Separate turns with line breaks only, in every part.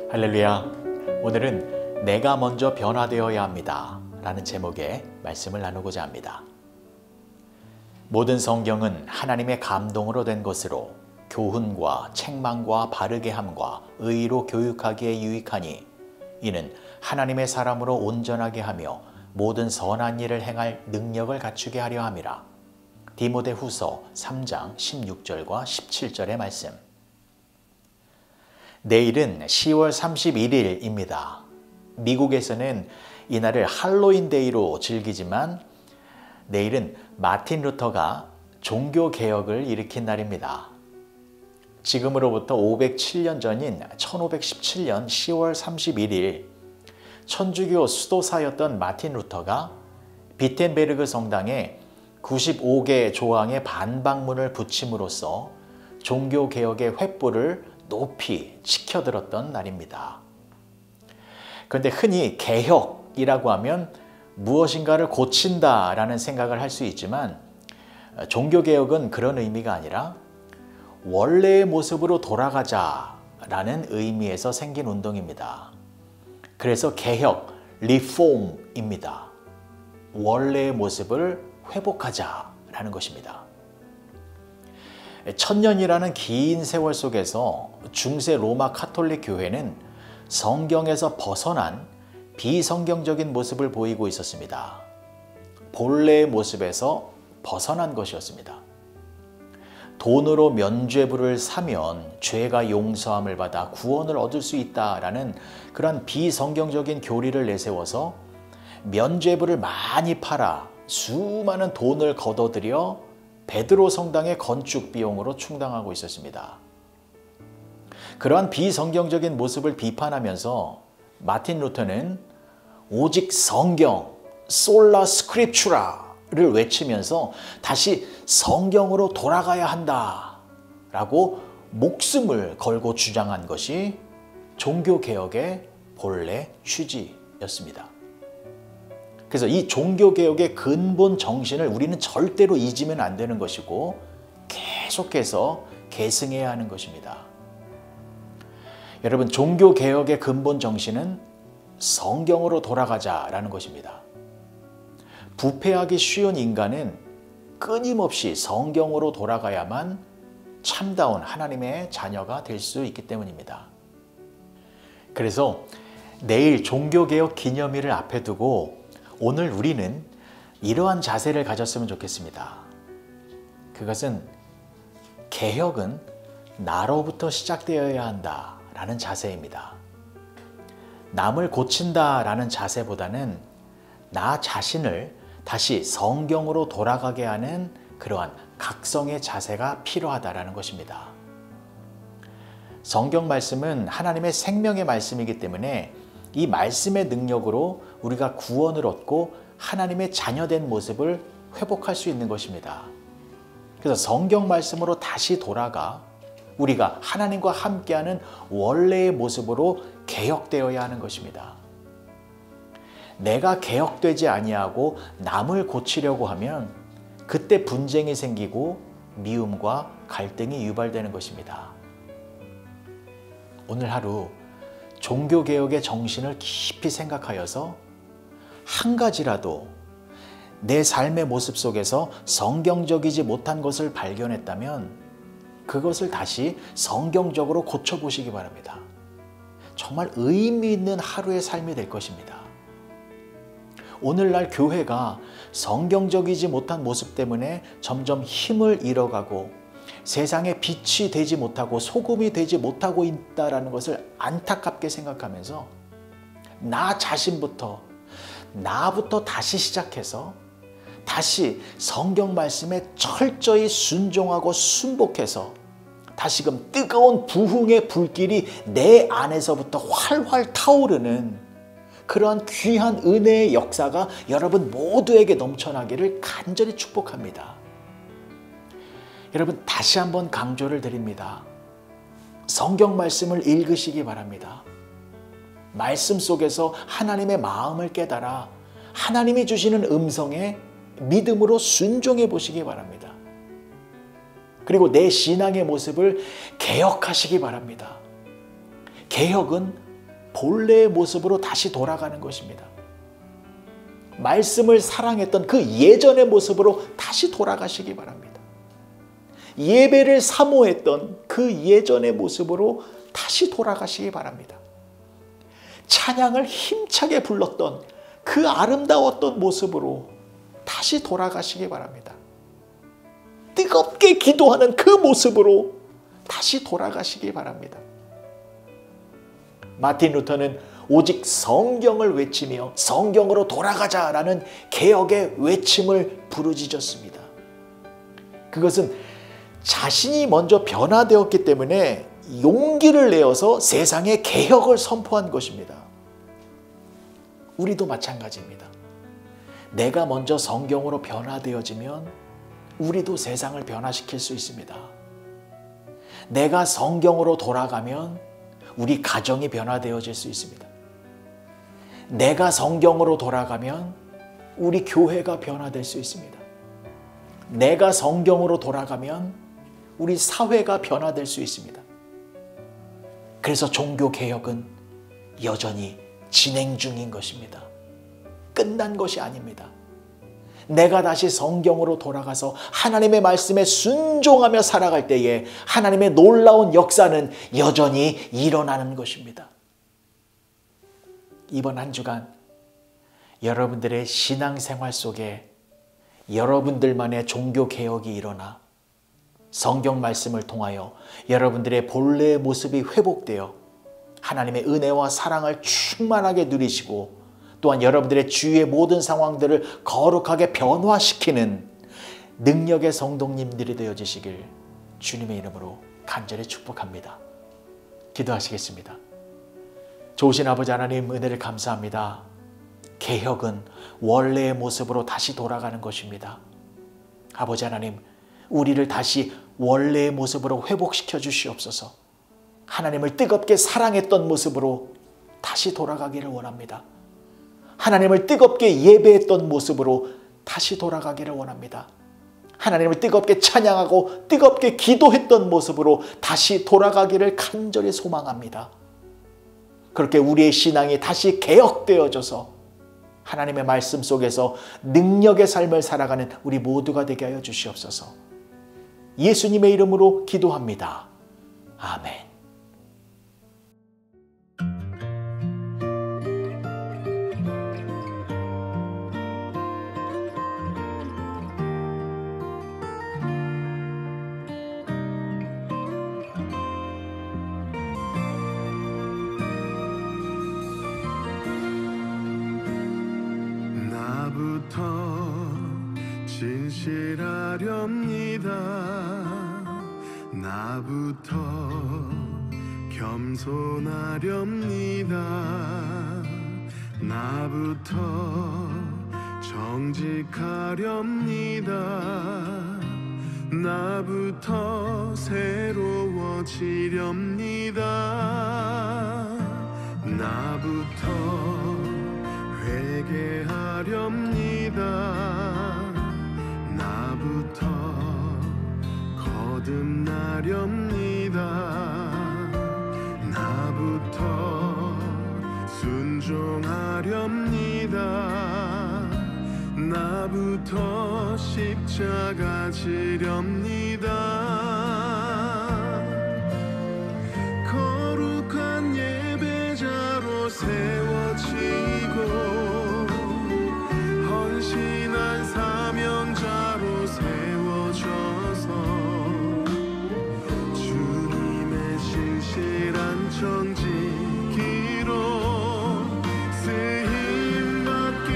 할렐루야. 오늘은 내가 먼저 변화되어야 합니다 라는 제목의 말씀을 나누고자 합니다. 모든 성경은 하나님의 감동으로 된 것으로 교훈과 책망과 바르게 함과 의로 교육하기에 유익하니 이는 하나님의 사람으로 온전하게 하며 모든 선한 일을 행할 능력을 갖추게 하려 함이라. 디모데후서 3장 16절과 17절의 말씀. 내일은 10월 31일입니다. 미국에서는 이날을 할로윈데이로 즐기지만 내일은 마틴 루터가 종교개혁을 일으킨 날입니다. 지금으로부터 507년 전인 1517년 10월 31일 천주교 수도사였던 마틴 루터가 비텐베르그 성당에 95개 조항의 반박문을 붙임으로써 종교개혁의 횃불을 높이 치켜들었던 날입니다. 그런데 흔히 개혁이라고 하면 무엇인가를 고친다라는 생각을 할 수 있지만 종교개혁은 그런 의미가 아니라 원래의 모습으로 돌아가자라는 의미에서 생긴 운동입니다. 그래서 개혁, 리폼입니다. 원래의 모습을 회복하자라는 것입니다. 천년이라는 긴 세월 속에서 중세 로마 카톨릭 교회는 성경에서 벗어난 비성경적인 모습을 보이고 있었습니다. 본래의 모습에서 벗어난 것이었습니다. 돈으로 면죄부를 사면 죄가 용서함을 받아 구원을 얻을 수 있다라는 그런 비성경적인 교리를 내세워서 면죄부를 많이 팔아 수많은 돈을 거둬들여 베드로 성당의 건축 비용으로 충당하고 있었습니다. 그러한 비성경적인 모습을 비판하면서 마틴 루터는 오직 성경, 솔라 스크립추라를 외치면서 다시 성경으로 돌아가야 한다라고 목숨을 걸고 주장한 것이 종교개혁의 본래 취지였습니다. 그래서 이 종교개혁의 근본 정신을 우리는 절대로 잊으면 안 되는 것이고 계속해서 계승해야 하는 것입니다. 여러분, 종교개혁의 근본 정신은 성경으로 돌아가자라는 것입니다. 부패하기 쉬운 인간은 끊임없이 성경으로 돌아가야만 참다운 하나님의 자녀가 될 수 있기 때문입니다. 그래서 내일 종교개혁 기념일을 앞에 두고 오늘 우리는 이러한 자세를 가졌으면 좋겠습니다. 그것은 개혁은 나로부터 시작되어야 한다라는 자세입니다. 남을 고친다라는 자세보다는 나 자신을 다시 성경으로 돌아가게 하는 그러한 각성의 자세가 필요하다라는 것입니다. 성경 말씀은 하나님의 생명의 말씀이기 때문에 이 말씀의 능력으로 우리가 구원을 얻고 하나님의 자녀된 모습을 회복할 수 있는 것입니다. 그래서 성경 말씀으로 다시 돌아가 우리가 하나님과 함께하는 원래의 모습으로 개혁되어야 하는 것입니다. 내가 개혁되지 아니하고 남을 고치려고 하면 그때 분쟁이 생기고 미움과 갈등이 유발되는 것입니다. 오늘 하루 종교개혁의 정신을 깊이 생각하여서 한 가지라도 내 삶의 모습 속에서 성경적이지 못한 것을 발견했다면 그것을 다시 성경적으로 고쳐보시기 바랍니다. 정말 의미 있는 하루의 삶이 될 것입니다. 오늘날 교회가 성경적이지 못한 모습 때문에 점점 힘을 잃어가고 세상에 빛이 되지 못하고 소금이 되지 못하고 있다는 것을 안타깝게 생각하면서 나 자신부터 나부터 다시 시작해서 다시 성경 말씀에 철저히 순종하고 순복해서 다시금 뜨거운 부흥의 불길이 내 안에서부터 활활 타오르는 그러한 귀한 은혜의 역사가 여러분 모두에게 넘쳐나기를 간절히 축복합니다. 여러분, 다시 한번 강조를 드립니다. 성경 말씀을 읽으시기 바랍니다. 말씀 속에서 하나님의 마음을 깨달아 하나님이 주시는 음성에 믿음으로 순종해 보시기 바랍니다. 그리고 내 신앙의 모습을 개혁하시기 바랍니다. 개혁은 본래의 모습으로 다시 돌아가는 것입니다. 말씀을 사랑했던 그 예전의 모습으로 다시 돌아가시기 바랍니다. 예배를 사모했던 그 예전의 모습으로 다시 돌아가시기 바랍니다. 찬양을 힘차게 불렀던 그 아름다웠던 모습으로 다시 돌아가시기 바랍니다. 뜨겁게 기도하는 그 모습으로 다시 돌아가시기 바랍니다. 마틴 루터는 오직 성경을 외치며 성경으로 돌아가자라는 개혁의 외침을 부르짖었습니다. 그것은 자신이 먼저 변화되었기 때문에 용기를 내어서 세상에 개혁을 선포한 것입니다. 우리도 마찬가지입니다. 내가 먼저 성경으로 변화되어지면 우리도 세상을 변화시킬 수 있습니다. 내가 성경으로 돌아가면 우리 가정이 변화되어질 수 있습니다. 내가 성경으로 돌아가면 우리 교회가 변화될 수 있습니다. 내가 성경으로 돌아가면 우리 사회가 변화될 수 있습니다. 그래서 종교개혁은 여전히 진행 중인 것입니다. 끝난 것이 아닙니다. 내가 다시 성경으로 돌아가서 하나님의 말씀에 순종하며 살아갈 때에 하나님의 놀라운 역사는 여전히 일어나는 것입니다. 이번 한 주간 여러분들의 신앙생활 속에 여러분들만의 종교개혁이 일어나 성경 말씀을 통하여 여러분들의 본래의 모습이 회복되어 하나님의 은혜와 사랑을 충만하게 누리시고 또한 여러분들의 주위의 모든 상황들을 거룩하게 변화시키는 능력의 성도님들이 되어지시길 주님의 이름으로 간절히 축복합니다. 기도하시겠습니다. 좋으신 아버지 하나님, 은혜를 감사합니다. 개혁은 원래의 모습으로 다시 돌아가는 것입니다. 아버지 하나님, 우리를 다시 원래의 모습으로 회복시켜 주시옵소서. 하나님을 뜨겁게 사랑했던 모습으로 다시 돌아가기를 원합니다. 하나님을 뜨겁게 예배했던 모습으로 다시 돌아가기를 원합니다. 하나님을 뜨겁게 찬양하고 뜨겁게 기도했던 모습으로 다시 돌아가기를 간절히 소망합니다. 그렇게 우리의 신앙이 다시 개혁되어져서 하나님의 말씀 속에서 능력의 삶을 살아가는 우리 모두가 되게 하여 주시옵소서. 예수님의 이름으로 기도합니다. 아멘.
나부터 진실하렵니다. 나부터 겸손하렵니다. 나부터 정직하렵니다. 나부터 새로워지렵니다. 나부터 회개하렵니다. 나부터 거듭나렵니다. 나부터 순종하렵니다. 나부터 십자가 지렵니다. 거룩한 예배자로 세워지고 헌신한 사명자로 세워져서 주님의 신실한 정직기로 쓰임받기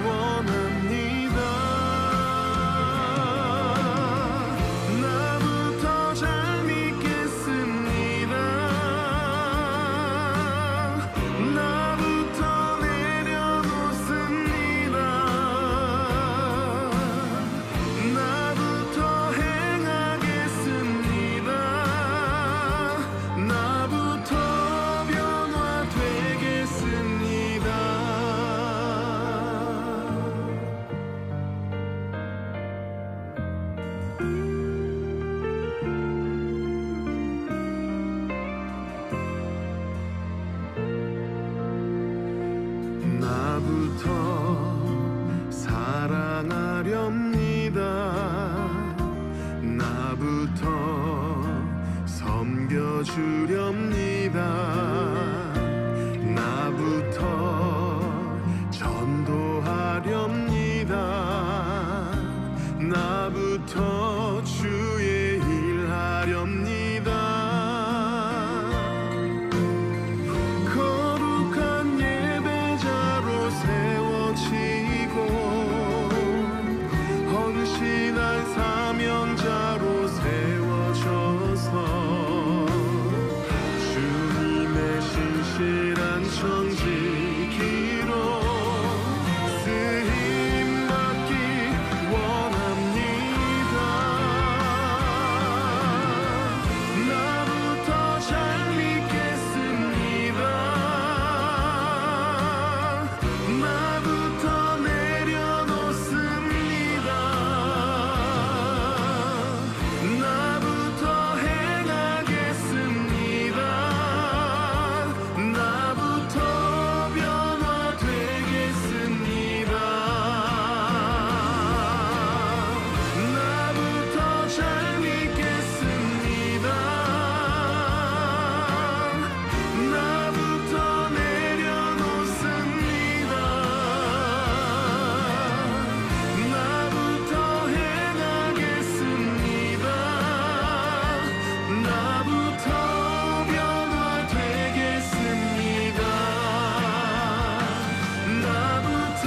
원합니다. 보여주렵니다. 나부터 전도하렵니다. 나부터 주의 일 하렵니다. 거룩한 예배자로 세워지고 헌신한 사명자로 세워져서 주님의 신실한 청지기로 쓰임받기 원합니다. 나부터 잘 믿겠습니다. 나부터 내려놓습니다. 나부터 행하겠습니다. 나부터 변화되겠습니다. 나부터 잘 믿겠습니다. 나부터 내려놓습니다. 나부터 행하겠습니다. 나부터 변화되겠습니다. 나부터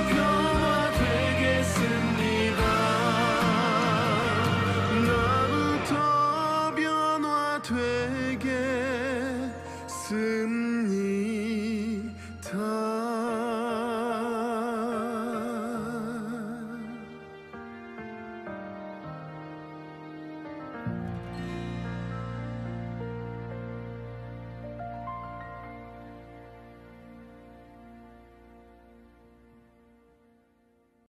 변화되겠습니다. 나부터 변화되겠습니다.